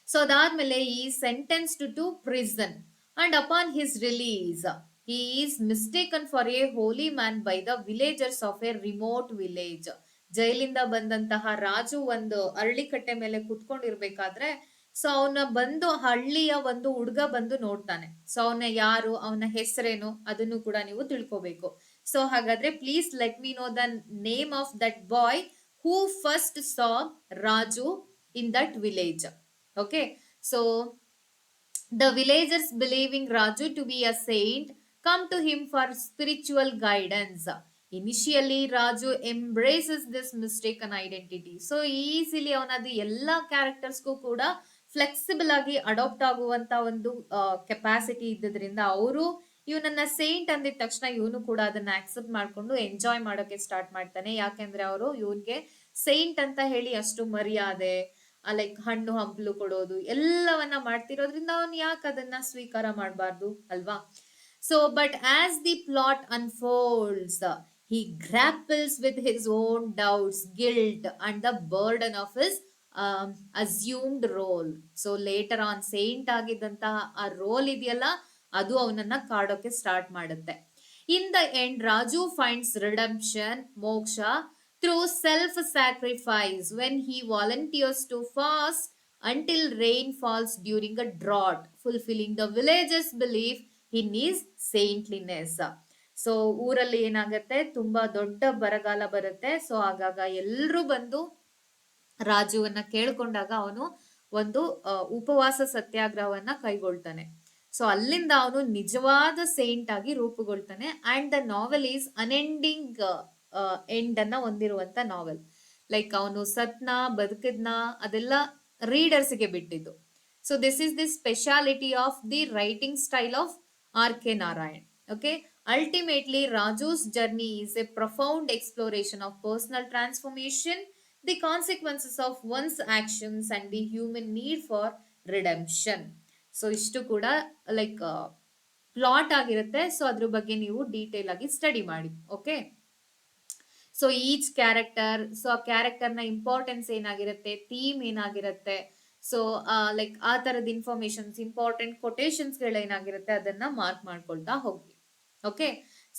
ಸೊ ಅದಾದ್ಮೇಲೆ ಈ sentenced to prison and upon his release he is mistaken for a holy man by the villagers of a remote village. ಜೈಲಿಂದ ಬಂದಂತಹ ರಾಜು ಒಂದು ಅರಳಿಕಟ್ಟೆ ಮೇಲೆ ಕುತ್ಕೊಂಡಿರ್ಬೇಕಾದ್ರೆ ಸೊ ಅವನ ಬಂದು ಹಳ್ಳಿಯ ಒಂದು ಹುಡುಗ ಬಂದು ನೋಡ್ತಾನೆ. ಸೊ ಅವನ ಯಾರು, ಅವನ ಹೆಸರೇನು, ಅದನ್ನು ಕೂಡ ನೀವು ತಿಳ್ಕೋಬೇಕು. ಸೊ ಹಾಗಾದ್ರೆ please let me know the name of that boy who first saw Raju in that village. Okay, so the villagers believing Raju to be a saint come to him for spiritual guidance. Initially, Raju embraces this mistaken identity. So easily ಅವನದು ಎಲ್ಲ ಕ್ಯಾರೆಕ್ಟರ್ಸ್ಗೂ ಕೂಡ flexible ಆಗಿ adapt ಆಗುವಂತ ಒಂದು capacity ಇದ್ದದ್ರಿಂದ ಅವರು ಇವನನ್ನ Saint ಅಂದಿದ ತಕ್ಷಣ ಇವನು ಕೂಡ ಅದನ್ನ ಆಕ್ಸೆಪ್ಟ್ ಮಾಡ್ಕೊಂಡು ಎಂಜಾಯ್ ಮಾಡೋಕೆ ಸ್ಟಾರ್ಟ್ ಮಾಡ್ತಾನೆ. ಯಾಕೆಂದ್ರೆ ಅವರು ಇವನ್ಗೆ ಸೇಂಟ್ ಅಂತ ಹೇಳಿ ಅಷ್ಟು ಮರ್ಯಾದೆ, ಲೈಕ್ ಹಣ್ಣು ಹಂಪಲು ಕೊಡೋದು ಎಲ್ಲವನ್ನ ಮಾಡ್ತಿರೋದ್ರಿಂದ ಅವನು ಯಾಕೆ ಅದನ್ನ ಸ್ವೀಕಾರ ಮಾಡಬಾರ್ದು ಅಲ್ವಾ. So but as the plot unfolds he grapples with his own doubts, guilt and the burden of his assumed role. So later on saint ಆಗಿದ್ದಂತಹ ಆ ರೋಲ್ ಇದೆಯಲ್ಲ, ಅದು ಅವನನ್ನ ಕಾಡೋಕೆ ಸ್ಟಾರ್ಟ್ ಮಾಡುತ್ತೆ. In the end Raju finds redemption, moksha through self-sacrifice when he volunteers to fast until rain falls during a drought, fulfilling the villagers' belief in his saintliness. So ಊರಲ್ಲಿ ಏನಾಗುತ್ತೆ, ತುಂಬಾ ದೊಡ್ಡ ಬರಗಾಲ ಬರುತ್ತೆ. ಸೊ ಆಗಾಗ ಎಲ್ರು ಬಂದು ರಾಜುವನ್ನ ಕೇಳ್ಕೊಂಡಾಗ ಅವನು ಒಂದು ಉಪವಾಸ ಸತ್ಯಾಗ್ರಹವನ್ನ ಕೈಗೊಳ್ತಾನೆ. ಸೊ ಅಲ್ಲಿಂದ ಅವನು ನಿಜವಾದ ಸೇಂಟ್ ಆಗಿ ರೂಪುಗೊಳ್ತಾನೆ. And the novel is unending end ಅನ್ನ ಹೊಂದಿರುವಂತ ನಾವೆಲ್. ಲೈಕ್ ಅವನು ಸತ್ನ ಬದುಕಿದ್ನ ಅದೆಲ್ಲ ರೀಡರ್ಸ್ಗೆ ಬಿಟ್ಟಿದ್ದು. So this is the speciality of the writing style of R K Narayan. Okay, ultimately Raju's journey is a profound exploration of personal transformation, the consequences of one's actions and the human need for redemption. So ಇಷ್ಟು ಕೂಡ like plot ಆಗಿರುತ್ತೆ. So ಅದ್ರ ಬಗ್ಗೆ ನೀವು detail ಆಗಿ study ಮಾಡಿ. Okay, so each character, so ಆ character ನ ಇಂಪಾರ್ಟೆನ್ಸ್ ಏನಾಗಿರುತ್ತೆ, ಥೀಮ್ ಏನಾಗಿರುತ್ತೆ, ಸೊ ಲೈಕ್ ಆ ತರದ ಇನ್ಫಾರ್ಮೇಶನ್ಸ್, ಇಂಪಾರ್ಟೆಂಟ್ ಕೊಟೇಶನ್ಸ್ ಗಳು ಏನಾಗಿರುತ್ತೆ ಅದನ್ನ ಮಾರ್ಕ್ ಮಾಡ್ಕೊಳ್ತಾ ಹೋಗಿ. Okay,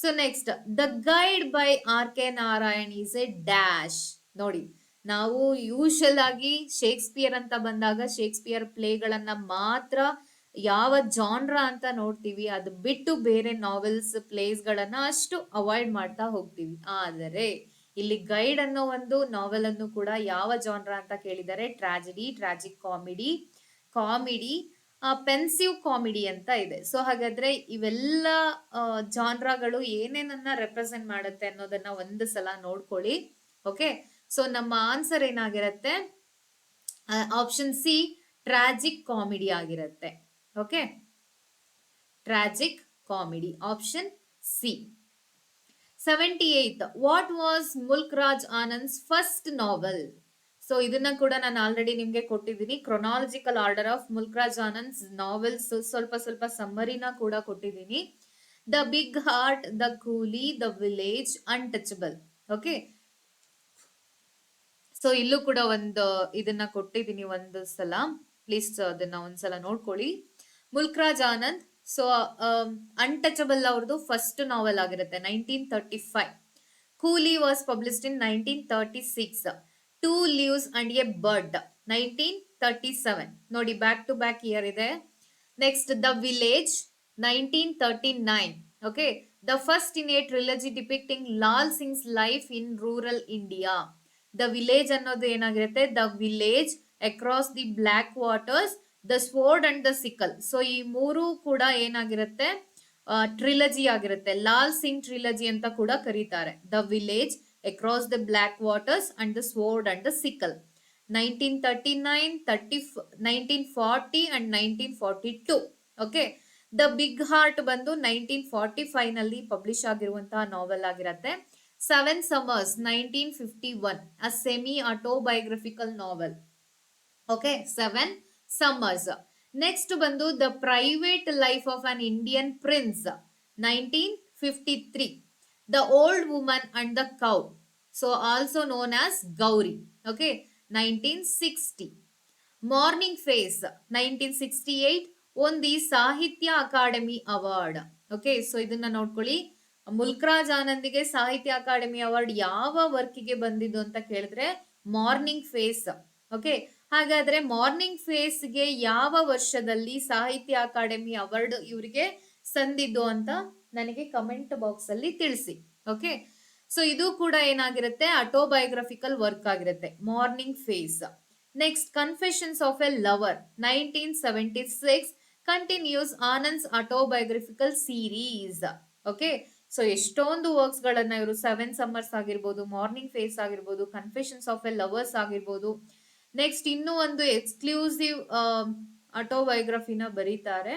so next the guide by R K Narayan is a dash. ನೋಡಿ, ನಾವು ಯೂಶಲ್ ಆಗಿ ಶೇಕ್ಸ್ಪಿಯರ್ ಅಂತ ಬಂದಾಗ ಶೇಕ್ಸ್ಪಿಯರ್ ಪ್ಲೇಗಳನ್ನ ಮಾತ್ರ ಯಾವ ಜಾನ್ರಾ ಅಂತ ನೋಡ್ತೀವಿ, ಅದು ಬಿಟ್ಟು ಬೇರೆ ನಾವೆಲ್ಸ್ ಪ್ಲೇಸ್ ಗಳನ್ನ ಅಷ್ಟು ಅವಾಯ್ಡ್ ಮಾಡ್ತಾ ಹೋಗ್ತೀವಿ. ಆದರೆ ಇಲ್ಲಿ ಗೈಡ್ ಅನ್ನೋ ಒಂದು ನಾವೆಲ್ ಅನ್ನು ಕೂಡ ಯಾವ ಜಾನ್ರಾ ಅಂತ ಕೇಳಿದರೆ tragedy, tragic comedy, comedy, pensive comedy ಅಂತ ಇದೆ. ಸೊ ಹಾಗಾದ್ರೆ ಇವೆಲ್ಲ ಜಾನ್ರಾಗಳು ಏನೇನನ್ನ ರೆಪ್ರೆಸೆಂಟ್ ಮಾಡುತ್ತೆ ಅನ್ನೋದನ್ನ ಒಂದು ಸಲ ನೋಡ್ಕೊಳ್ಳಿ. ಓಕೆ, ಸೊ ನಮ್ಮ ಆನ್ಸರ್ ಏನಾಗಿರುತ್ತೆ, ಆಪ್ಷನ್ ಸಿ ಟ್ರಾಜಿಕ್ ಕಾಮಿಡಿ ಆಗಿರುತ್ತೆ. Okay, tragic comedy, option C. 78th, what was Mulk Raj Anand's first novel? So ಇದನ್ನ ಕೂಡ ನಾನು ಆಲ್ರೆಡಿ ನಿಮ್ಗೆ ಕೊಟ್ಟಿದ್ದೀನಿ. Chronological order of Mulk Raj Anand's novels ಸ್ವಲ್ಪ ಸಮ್ಮರಿನ ಕೂಡ ಕೊಟ್ಟಿದ್ದೀನಿ. The big heart, the coolie, the village, untouchable. Okay, so ಇಲ್ಲೂ ಕೂಡ ಒಂದು ಇದನ್ನ ಕೊಟ್ಟಿದ್ದೀನಿ ಒಂದು ಸಲ, ಪ್ಲೀಸ್ ಅದನ್ನ ಒಂದ್ಸಲ ನೋಡ್ಕೊಳ್ಳಿ. ಮುಲ್ಕ್ರಾಜ್ ಆನಂದ್. ಸೊ ಅನ್ಟಚಬಲ್ ಅವ್ರದ್ದು ಫಸ್ಟ್ ನಾವೆಲ್ ಆಗಿರುತ್ತೆ 1935. Coolie was published in 1936. Two leaves and a bird 1937. ನೋಡಿ ಬ್ಯಾಕ್ ಟು ಬ್ಯಾಕ್ ಇಯರ್ ಇದೆ. Next the village 1939. Okay, the first in a trilogy depicting Lal Singh's life in rural India. The village ಅನ್ನೋದು ಏನಾಗಿರುತ್ತೆ, the village across the black waters, the sword and the sickle. So ಈ ಮೂರು ಕೂಡ ಏನಾಗಿರುತ್ತೆ, ಟ್ರಿಲಜಿ ಆಗಿರುತ್ತೆ. ಲಾಲ್ ಸಿಂಗ್ ಟ್ರಿಲಜಿ ಅಂತ ಕೂಡ ಕರೀತಾರೆ. The village across the black waters and the sword and the sickle 1939, 1940 and 1942. Okay, the big heart ಬಂದು 1945 ನಲ್ಲಿ ಪಬ್ಲಿಷ್ ಆಗಿರುವಂತಹ ನಾವೆಲ್ ಆಗಿರತ್ತೆ. 7 Summers 1951, a semi-autobiographical novel. Okay, 7 Summers. Next ಬಂದು The Private Life of an Indian Prince 1953. The Old Woman and the Cow, so also known as Gauri. Okay, 1960. Morning Face 1968 won the Sahitya Academy Award. Okay, so ಇದನ್ನ ನೋಡ್ಕೊಳ್ಳಿ. ಮುಲ್ಕ್ರಾಜ್ ಆನಂದಿಗೆ ಸಾಹಿತ್ಯ Akademi award ಯಾವ ವರ್ಕಿಗೆ ಬಂದಿದ್ದು ಅಂತ ಕೇಳಿದ್ರೆ morning face. Okay, ಹಾಗಾದ್ರೆ morning ಫೇಸ್ಗೆ ಯಾವ ವರ್ಷದಲ್ಲಿ ಸಾಹಿತ್ಯ ಅಕಾಡೆಮಿ ಅವಾರ್ಡ್ ಇವರಿಗೆ ಸಂದಿದ್ದು ಅಂತ ನನಗೆ ಕಮೆಂಟ್ ಬಾಕ್ಸ್ ಅಲ್ಲಿ ತಿಳಿಸಿ. ಓಕೆ, ಸೊ ಇದು ಕೂಡ ಏನಾಗಿರುತ್ತೆ, ಆಟೋಬಯೋಗ್ರಫಿಕಲ್ ವರ್ಕ್ ಆಗಿರುತ್ತೆ, morning face. Next confessions of a lover 1976 continues Anand's autobiographical series. Okay, so ಎಷ್ಟೊಂದು ವರ್ಕ್ಸ್ ಗಳನ್ನ ಇವರು 7 Summers ಆಗಿರ್ಬೋದು, ಮಾರ್ನಿಂಗ್ ಫೇಸ್ ಆಗಿರ್ಬೋದು, ಕನ್ಫೆಷನ್ಸ್ ಆಫ್ ಎ ಲವರ್ಸ್ ಆಗಿರ್ಬೋದು. ನೆಕ್ಸ್ಟ್ ಇನ್ನೂ ಒಂದು ಎಕ್ಸ್ಕ್ಲೂಸಿವ್ ಆಟೋಬಯೋಗ್ರಫಿನ ಬರೀತಾರೆ.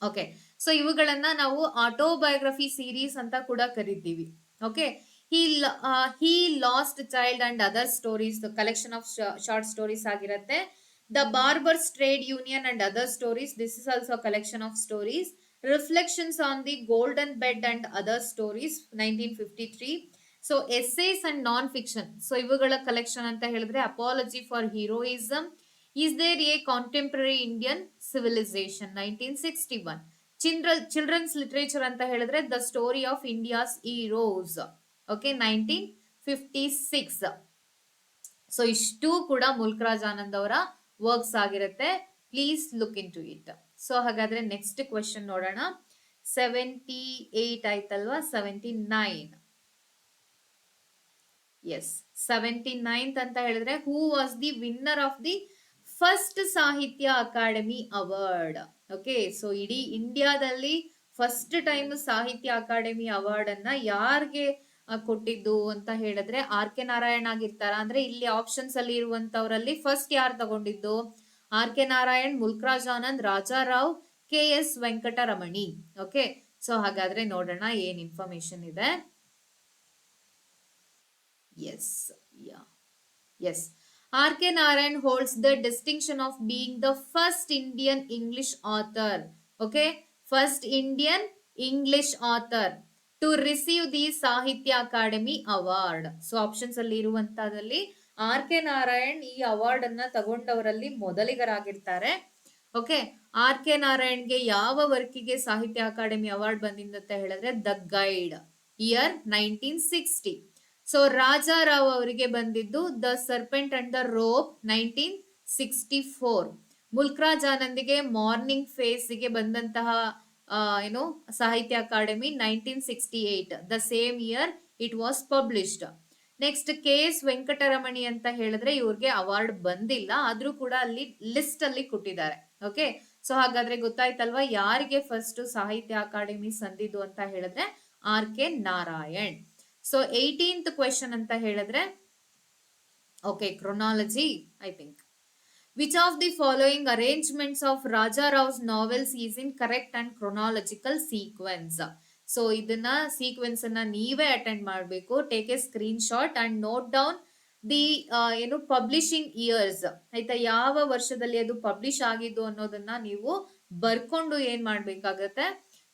ಓಕೆ, ಸೊ ಇವುಗಳನ್ನ ನಾವು ಆಟೋಬಯೋಗ್ರಫಿ ಸೀರೀಸ್ ಅಂತ ಕೂಡ ಕರಿತೀವಿ. Okay, he lost child and other stories collection of short stories ಆಗಿರುತ್ತೆ. The barber's trade union and other stories, this is also collection of stories. Reflections on the Golden Bed and Other Stories 1953. So essays and non fiction, so ಇವುಗಳ collection ಅಂತ ಹೇಳಿದ್ರೆ apology for heroism, is there a contemporary Indian civilisation 1961. Children's literature ಅಂತ ಹೇಳಿದ್ರೆ the story of India's heroes. Okay, 1956. So ಇಷ್ಟು ಕೂಡ ಮುಲ್ಕ್ರಾಜ್ ಆನಂದ್ ಅವರ works ಆಗಿರುತ್ತೆ. Please look in to it. So ಹಾಗಾದ್ರೆ ನೆಕ್ಸ್ಟ್ ಕ್ವೆಶನ್ ನೋಡೋಣ. 78 ಆಯ್ತಲ್ವಾ, 79. ಎಸ್, 79th ಅಂತ ಹೇಳಿದ್ರೆ who was the winner of the first ಸಾಹಿತ್ಯ ಅಕಾಡೆಮಿ ಅವಾರ್ಡ್. ಓಕೆ, ಸೊ ಇಡೀ ಇಂಡಿಯಾದಲ್ಲಿ ಫಸ್ಟ್ ಟೈಮ್ ಸಾಹಿತ್ಯ ಅಕಾಡೆಮಿ ಅವಾರ್ಡ್ ಅನ್ನ ಯಾರಿಗೆ ಕೊಟ್ಟಿದ್ದು ಅಂತ ಹೇಳಿದ್ರೆ ಆರ್ ಕೆ ನಾರಾಯಣ್ ಆಗಿರ್ತಾರ. ಅಂದ್ರೆ ಇಲ್ಲಿ ಆಪ್ಷನ್ಸ್ ಅಲ್ಲಿ ಇರುವಂತವರಲ್ಲಿ ಫಸ್ಟ್ ಯಾರು ತಗೊಂಡಿದ್ದು, R K Narayan, Mulkraj Anand, Raja Rao, K S Venkataramani. Okay, so ಹಾಗಾದ್ರೆ ನೋಡೋಣ ಏನ್ ಇನ್ಫಾರ್ಮೇಶನ್ ಇದೆ. Yes, yes, R K Narayan holds the distinction of being the first Indian English author. Okay, first Indian English author to receive the Sahitya Akademi award. So options ಅಲ್ಲಿ ಇರುವಂತದಲ್ಲಿ R K Narayan ಈ award ಅನ್ನ ತಗೊಂಡವರಲ್ಲಿ ಮೊದಲಿಗರಾಗಿರ್ತಾರೆ. ಓಕೆ, ಆರ್ ಕೆ ನಾರಾಯಣ್ಗೆ ಯಾವ ವರ್ಕಿಗೆ Sahitya Akademi award ಬಂದಿದ್ದು ಅಂತ ಹೇಳಿದ್ರೆ the guide, year 1960. So Raja Rao ಅವರಿಗೆ ಬಂದಿದ್ದು the serpent and the rope 1964. Mulkraj ಆನಂದಿಗೆ ಮಾರ್ನಿಂಗ್ ಫೇಸ್ಗೆ ಬಂದಂತಹ ಏನು Sahitya Akademi 1968, the same year it was published. Next K S Venkataramani ಅಂತ ಹೇಳಿದ್ರೆ ಇವ್ರಿಗೆ ಅವಾರ್ಡ್ ಬಂದಿಲ್ಲ, ಆದ್ರೂ ಕೂಡ ಅಲ್ಲಿ ಲಿಸ್ಟ್ ಅಲ್ಲಿ ಕೊಟ್ಟಿದ್ದಾರೆ. ಓಕೆ, ಸೊ ಹಾಗಾದ್ರೆ ಗೊತ್ತಾಯ್ತಲ್ವಾ ಯಾರಿಗೆ ಫಸ್ಟ್ ಸಾಹಿತ್ಯ ಅಕಾಡೆಮಿ ಸಂದಿದ್ದು ಅಂತ ಹೇಳಿದ್ರೆ R K Narayan. So 18th question ಅಂತ ಹೇಳಿದ್ರೆ okay, chronology I think. Which of the following arrangements of Raja Raw's novels is in correct and chronological sequence? So ಇದನ್ನ ಸೀಕ್ವೆನ್ಸ್ ಅನ್ನ ನೀವೇ ಅಟೆಂಡ್ ಮಾಡಬೇಕು. Take A screen shot and note down the ಏನು publishing years, ಆಯ್ತಾ, ಯಾವ ವರ್ಷದಲ್ಲಿ ಅದು publish ಆಗಿದ್ದು ಅನ್ನೋದನ್ನ ನೀವು ಬರ್ಕೊಂಡು ಏನ್ ಮಾಡ್ಬೇಕಾಗತ್ತೆ,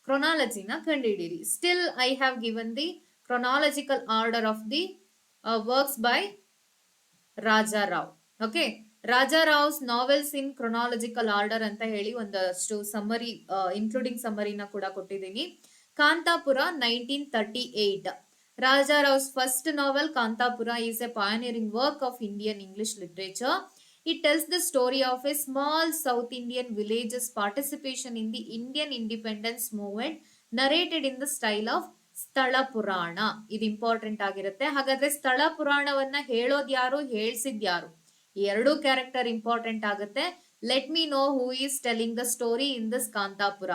ಕ್ರೊನಾಲಜಿನ ಕಂಡುಹಿಡಿಯಿರಿ. Still I have given the chronological order of the works by Raja Rao. Okay, Raja Rao's novels in chronological order ಅಂತ ಹೇಳಿ ಒಂದಷ್ಟು ಸಮ್ಮರಿ ಇನ್ಕ್ಲೂಡಿಂಗ್ ಸಮ್ಮರಿನ ಕೂಡ ಕೊಟ್ಟಿದ್ದೀನಿ. Kanthapura 1938. Raja Rao's first novel Kantapura is a pioneering work of Indian English literature. It tells the story of a small South Indian village's participation in the Indian independence movement, narrated in the style of ಸ್ಥಳ ಪುರಾಣ. ಇದು important ಆಗಿರುತ್ತೆ. ಹಾಗಾದ್ರೆ ಸ್ಥಳ ಪುರಾಣವನ್ನ ಹೇಳೋದ್ ಯಾರು, ಹೇಳ್ಸಿದ್ಯಾರು, ಎರಡೂ ಕ್ಯಾರೆಕ್ಟರ್ ಇಂಪಾರ್ಟೆಂಟ್ ಆಗುತ್ತೆ. Let me know who is telling the story in this Kanthapura.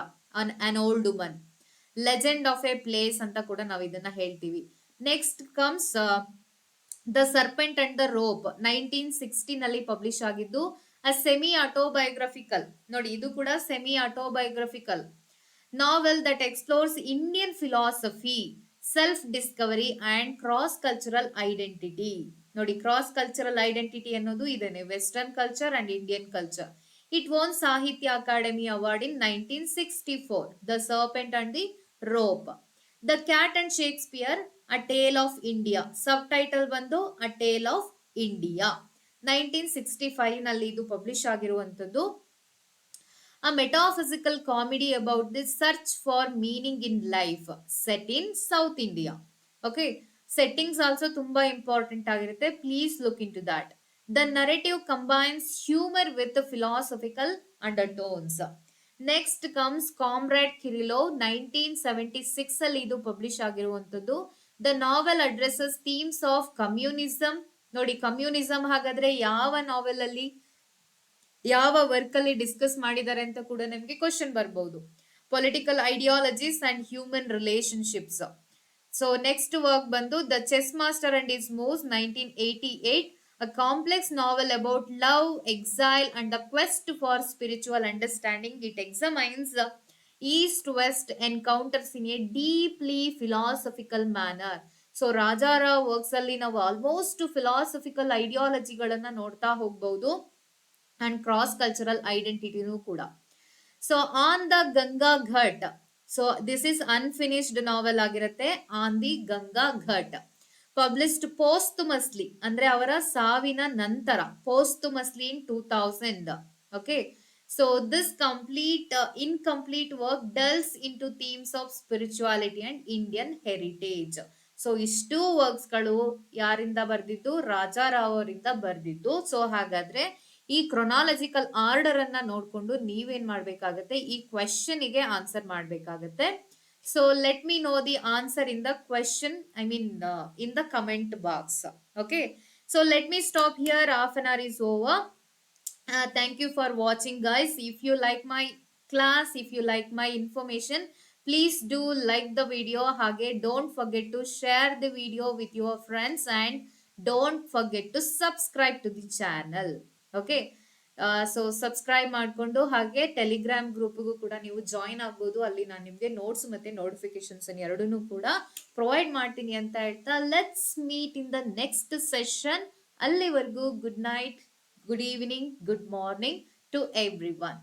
An old woman. Legend of a place ಅಂತ ಕೂಡ ನಾವು ಇದನ್ನ ಹೇಳ್ತೀವಿ. Next comes the serpent and the rope, 1960 ನಲ್ಲಿ ಪಬ್ಲಿಷ್ ಆಗಿದ್ದು. A semi autobiographical. ನೋಡಿ, ಇದು ಕೂಡ semi autobiographical novel that explores Indian philosophy, self-discovery and cross-cultural identity. ನೋಡಿ, cross-cultural identity ಅನ್ನೋದು ಇದೇನೆ, western culture and Indian culture. It won Sahitya Academy Award in 1964. The Serpent and the Rope. The Cat and Shakespeare, A Tale of India. Subtitle ಬಂದು A Tale of India. 1965 ನಲ್ಲಿ ಇದು publish ಆಗಿರುವಂತದ್ದು. A metaphysical comedy about the search for meaning in life, set in South India. Okay, settings also ತುಂಬಾ important ಆಗಿರುತ್ತೆ. Please look into that. The narrative combines humor with the philosophical undertones. Next comes Comrade Kirillov, 1976 ಅಲ್ಲಿ ಇದು publish ಆಗಿರುವಂತದ್ದು. The novel addresses themes of communism. ನೋಡಿ, communism ಹಾಗಾದ್ರೆ ಯಾವ ನಾವೆಲ್ ಅಲ್ಲಿ, ಯಾವ ವರ್ಕ್ ಅಲ್ಲಿ ಡಿಸ್ಕಸ್ ಮಾಡಿದ್ದಾರೆ ಅಂತ ಕೂಡ ನಮಗೆ ಕ್ವಶನ್ ಬರ್ಬಹುದು. Political ideologies and human relationships. So next work ಬಂದು the chess master and his moves, 1988. A complex novel about love, exile and the quest for spiritual understanding. It examines east west encounters in a deeply philosophical manner. So Raja Rao works ಅಲ್ಲಿ ನಾವು almost philosophical ಐಡಿಯಾಲಜಿಗಳನ್ನ ನೋಡ್ತಾ ಹೋಗ್ಬಹುದು. And cross cultural ಐಡೆಂಟಿಟಿನೂ ಕೂಡ. So on the Ganga ghat, so this is unfinished novel ಆಗಿರುತ್ತೆ. On the Ganga ghat, published posthumously, ಅಂದ್ರೆ ಅವರ ಸಾವಿನ ನಂತರ, posthumously in 2000. Okay, so this complete incomplete work delves into themes of spirituality and Indian heritage. So ಇಷ್ಟು works ಗಳು ಯಾರಿಂದ ಬರ್ದಿದ್ದು, ರಾಜಾರಾವ್ ಅವರಿಂದ ಬರ್ದಿದ್ದು. So ಹಾಗಾದ್ರೆ ಈ ಕ್ರೊನಾಲಜಿಕಲ್ ಆರ್ಡರ್ ಅನ್ನ ನೋಡ್ಕೊಂಡು ನೀವೇನ್ ಮಾಡ್ಬೇಕಾಗತ್ತೆ, ಈ ಕ್ವೆಶನ್ ಗೆ ಆನ್ಸರ್ ಮಾಡ್ಬೇಕಾಗತ್ತೆ. So let me know the answer in the question, I mean in the comment box. Okay, so let me stop here. Half an hour is over. Thank you for watching, guys. If you like my class, if you like my information, please do like the video. Hage don't forget to share the video with your friends and don't forget to subscribe to the channel. Okay, so subscribe ಮಾಡ್ಕೊಂಡು ಹಾಗೆ Telegram ಗ್ರೂಪ್ಗೂ ಕೂಡ ನೀವು join ಆಗ್ಬೋದು. ಅಲ್ಲಿ ನಾನು ನಿಮಗೆ notes ಮತ್ತೆ notifications ಎರಡನ್ನೂ ಕೂಡ ಪ್ರೊವೈಡ್ ಮಾಡ್ತೀನಿ ಅಂತ ಹೇಳ್ತಾ, let's meet in the next session. ಅಲ್ಲಿವರೆಗೂ good night, good evening, good morning to everyone.